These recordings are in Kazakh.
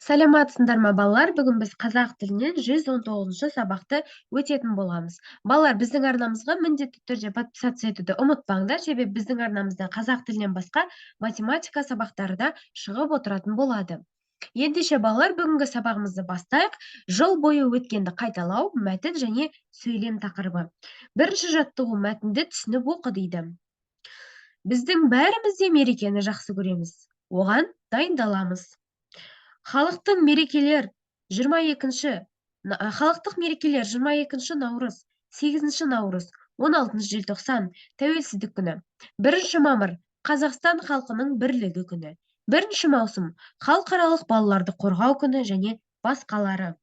Саламатсыздар ма, балалар? Бүгін біз қазақ тілінен 119-шы сабақты өтетін боламыз. Балалар, біздің арнамызға міндетті түрде подписаться етуді ұмытпаңдар, себебі біздің арнамызда қазақ тілінен басқа математика сабақтары да шығып отыратын болады. Ендеше балалар, бүгінгі сабағымызды бастайық. Жыл бойы өткенді қайталау, мәтін және сөйлем тақырыбы. Бірінші жаттығу мәтінді түсініп оқы дейді. Біздің бәріміз де мерекені жақсы көреміз. Оған дайындаламыз. Халықтық мерекелер 22 наурыз, 8 наурыз, 16 желтоқсан, тәуелсіздік күні. 1 мамыр, Қазақстан халқының бірлігі күні. 1 маусым, халықаралық балаларды қорғау күні және басқалары.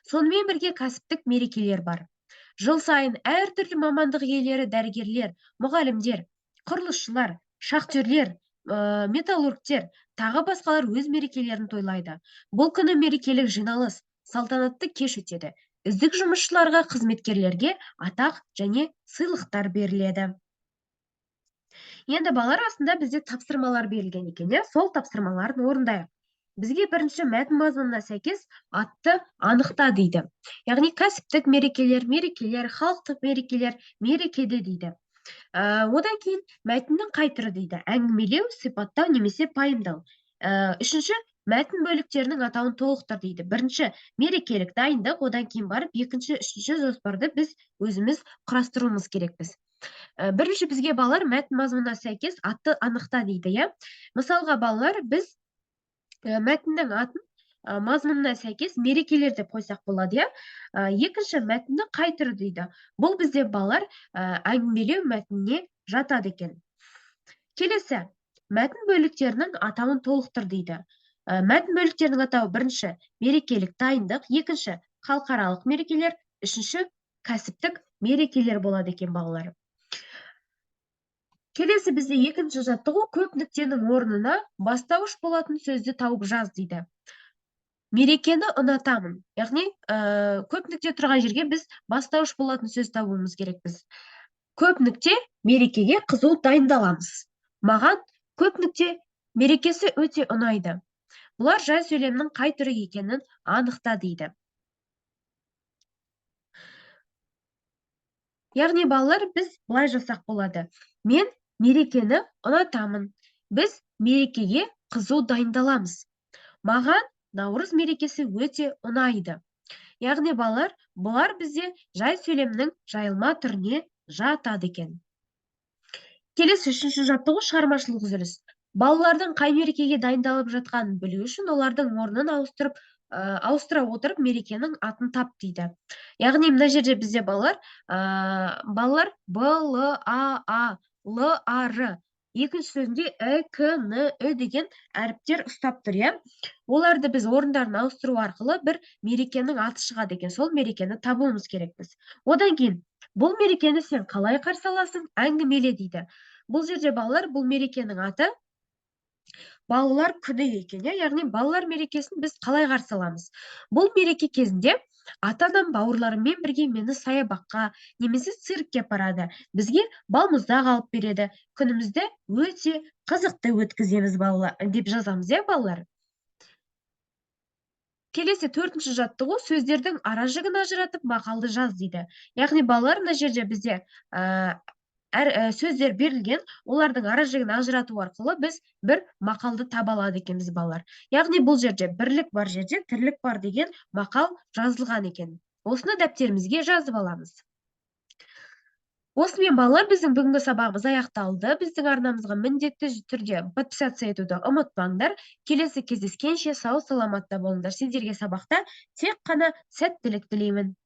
Сонымен бірге кәсіптік мерекелер бар. Жыл сайын әртүрлі мамандық иелері, дәрігерлер, мұғалімдер, құрылысшылар, шахтерлер, металлургтер, тағы басқалар өз мерекелерін тойлайды. Бұл күні мерекелік жиналыс, салтанатты кеш өтеді. Үздік жұмысшыларға, қызметкерлерге атақ және сыйлықтар беріледі. Енді балалар арасында бізде тапсырмалар берілген екен, сол тапсырмаларын орындайық. Бізге бірінші мәтін мазмұнына сәйкес атты анықта дейді. Яғни кәсіптік мерекелер, халықтық мерекелер, мерекеде дейді. Одан кейін мәтіннің қай түрі дейді. Әңгімелеу, сипаттау немесе пайымдау. Үшінші мәтін бөліктерінің атауын толықтыр дейді. Бірінші мерекелік дайындық, одан кейін барып екінші, үшінші жоспарды біз өзіміз құрастыруымыз керекпіз. Бірінші бізге балалар мәтін мазмұнына сәйкес атты анықта дейді. Мысалға балалар біз мәтіннің атын мазмұнына сәйкес мерекелер деп қойсақ болады. Екінші мәтіннің қай түрі дейді. Бұл бізде балалар әңгімелеу мәтініне жатады екен. Келесі мәтін бөліктерінің атауын толықтыр дейді. Мәтін бөліктерінің атауы бірінші мерекелік дайындық, екінші халықаралық мерекелер, үшінші кәсіптік мерекелер болады екен балалар. Келесі бізде екінші жаттығу көп нүктенің орнына бастауыш болатын сөзді тауып жаз дейді. Мерекені ұнатамын. Яғни көп нүкте тұрған жерге біз бастауыш болатын сөз табуымыз керекпіз. Көп нүкте мерекеге қызу дайындаламыз. Маған көп нүкте мерекесі өте ұнайды. Бұлар жай сөйлемнің қай түрі екенін анықта дейді. Яғни балалар біз былай жасақ болады. Мен мерекені ұнатамын. Біз мерекеге қызу дайындаламыз. Маған наурыз мерекесі өте ұнайды. Яғни балалар, бұлар бізде жай сөйлемнің жайылма түріне жатады екен. Келесі үшінші жаттығу шығармашылық үзіліс. Балалардың қай мерекеге дайындалып жатқанын білу үшін олардың орнын ауыстыра отырып мерекенің атын тап дейді. Яғни мына жерде бізде балалар Б-Л-А-А, Л-А-Р. Екінші сөзінде К-Н-Ү деген әріптер ұстап тұр. Оларды біз орындарын ауыстыру арқылы бір мерекенің аты шығады екен. Сол мерекені табуымыз керекпіз. Одан кейін, бұл мерекені сен қалай қарсы аласың? Әңгімеле дейді. Бұл жерде балалар, бұл мерекенің аты балалар күні екен. Яғни балалар мерекесін біз қалай қарсы аламыз? Бұл мереке кезінде ата-анам бауырларыммен бірге мені саябаққа немесе циркке апарады. Бізге балмұздақ алып береді. Күнімізді өте қызықты өткіземіз балалар деп жазамыз, балалар. Келесі төртінші жаттығу сөздердің ара жігін ажыратып мақалды жаз дейді. Яғни балалар мына жерде бізде сөздер берілген, олардың ара жігін ажырату арқылы біз бір мақалды таба алады екенбіз балалар. Яғни бұл жерде бірлік бар жерде тірлік бар деген мақал жазылған екен. Осыны дәптерімізге жазып аламыз. Осымен балалар, біздің бүгінгі сабағымыз аяқталды. Біздің арнамызға міндетті түрде подписаться етуді ұмытпаңдар. Келесі кездескенше сау саламатта болыңдар. Сендерге сабақта тек қана сәттілік тілеймін.